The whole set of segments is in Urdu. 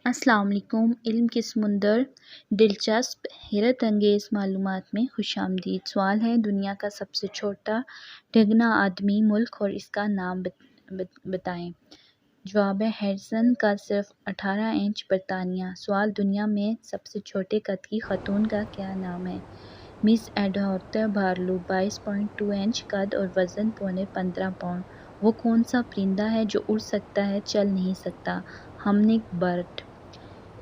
السلام علیکم۔ علم کے سمندر، دلچسپ حیرت انگیز معلومات میں خوش آمدید۔ سوال ہے، دنیا کا سب سے چھوٹا ڈھگنا آدمی ملک اور اس کا نام بتائیں۔ جواب ہے ہیریسن کا صرف 18 انچ برطانیہ۔ سوال، دنیا میں سب سے چھوٹے قد کی خاتون کا کیا نام ہے؟ مس ایڈوارڈ بارلو، 22.2 انچ قد اور وزن پونے 15 پاؤنڈ۔ وہ کون سا پرندہ ہے جو اڑ سکتا ہے چل نہیں سکتا؟ Humming bird.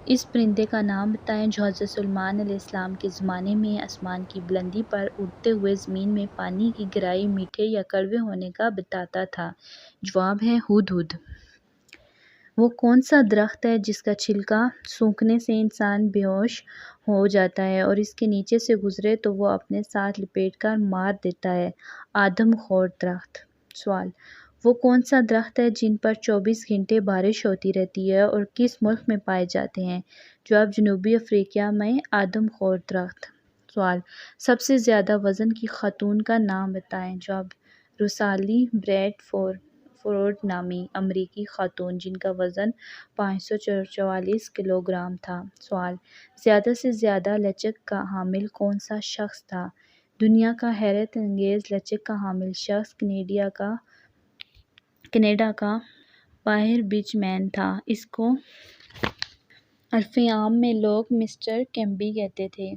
اس پرندے کا نام بتائیں جو حضرت سلیمان علیہ السلام کے زمانے میں آسمان کی بلندی پر اڑتے ہوئے زمین میں پانی کی گہرائی میٹھے یا کڑوے ہونے کا بتاتا تھا۔ جواب ہے ہدہد۔ وہ کون سا درخت ہے جس کا چھلکا سونکھنے سے انسان بے ہوش ہو جاتا ہے اور اس کے نیچے سے گزرے تو وہ اپنے ساتھ لپیٹ کر مار دیتا ہے؟ آدم خور درخت۔ سوال، وہ کون سا درخت ہے جن پر 24 گھنٹے بارش ہوتی رہتی ہے اور کس ملک میں پائے جاتے ہیں؟ جواب، جنوبی افریقہ میں آدم خور درخت۔ سوال، سب سے زیادہ وزن کی خاتون کا نام بتائیں۔ جواب، روسالی بریڈ فورڈ نامی امریکی خاتون جن کا وزن 544 کلو گرام تھا۔ سوال، زیادہ سے زیادہ لچک کا حامل کون سا شخص تھا؟ دنیا کا حیرت انگیز لچک کا حامل شخص کینیڈا کا باہر بچ مین تھا۔ اس کو عرف عام میں لوگ مسٹر کیمبی کہتے تھے۔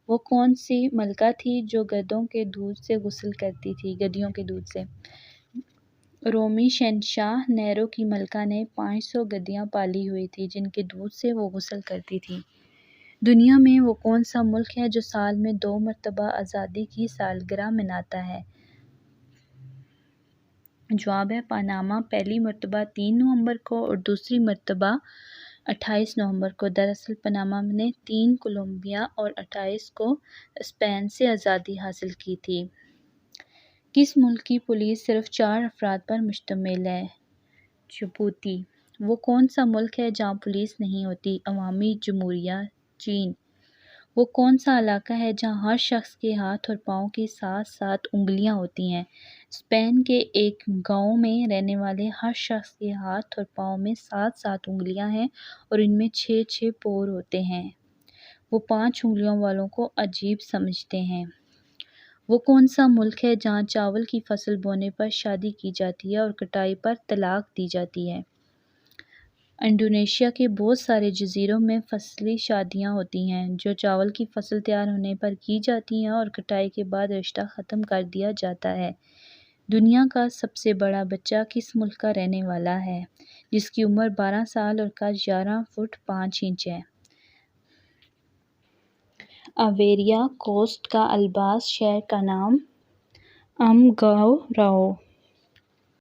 وہ کون سی ملکہ تھی جو گدھوں کے دودھ سے غسل کرتی تھی؟ گدھیوں کے دودھ سے۔ رومی شہنشاہ نیرو کی ملکہ نے 500 گدھیاں پالی ہوئی تھیں جن کے دودھ سے وہ غسل کرتی تھی۔ دنیا میں وہ کون سا ملک ہے جو سال میں 2 مرتبہ آزادی کی سالگرہ مناتا ہے؟ جواب ہے پاناما، پہلی مرتبہ 3 نومبر کو اور دوسری مرتبہ 28 نومبر کو۔ دراصل پاناما نے 3 کولمبیا اور 28 کو اسپین سے آزادی حاصل کی تھی۔ کس ملک کی پولیس صرف 4 افراد پر مشتمل ہے؟ جبوتی۔ وہ کون سا ملک ہے جہاں پولیس نہیں ہوتی؟ عوامی جمہوریہ چین۔ وہ کون سا علاقہ ہے جہاں ہر شخص کے ہاتھ اور پاؤں کے ساتھ ساتھ انگلیاں ہوتی ہیں؟ اسپین کے ایک گاؤں میں رہنے والے ہر شخص کے ہاتھ اور پاؤں میں 7 انگلیاں ہیں اور ان میں 6 پور ہوتے ہیں۔ وہ 5 انگلیوں والوں کو عجیب سمجھتے ہیں۔ وہ کون سا ملک ہے جہاں چاول کی فصل بونے پر شادی کی جاتی ہے اور کٹائی پر طلاق دی جاتی ہے؟ انڈونیشیا کے بہت سارے جزیروں میں فصلی شادیاں ہوتی ہیں جو چاول کی فصل تیار ہونے پر کی جاتی ہیں اور کٹائی کے بعد رشتہ ختم کر دیا جاتا ہے۔ دنیا کا سب سے بڑا بچہ کس ملک کا رہنے والا ہے جس کی عمر 12 سال اور قد 11 فٹ 5 انچ ہے؟ آئیوری کوسٹ کا البرز شہر کا نام امگاؤ راؤ۔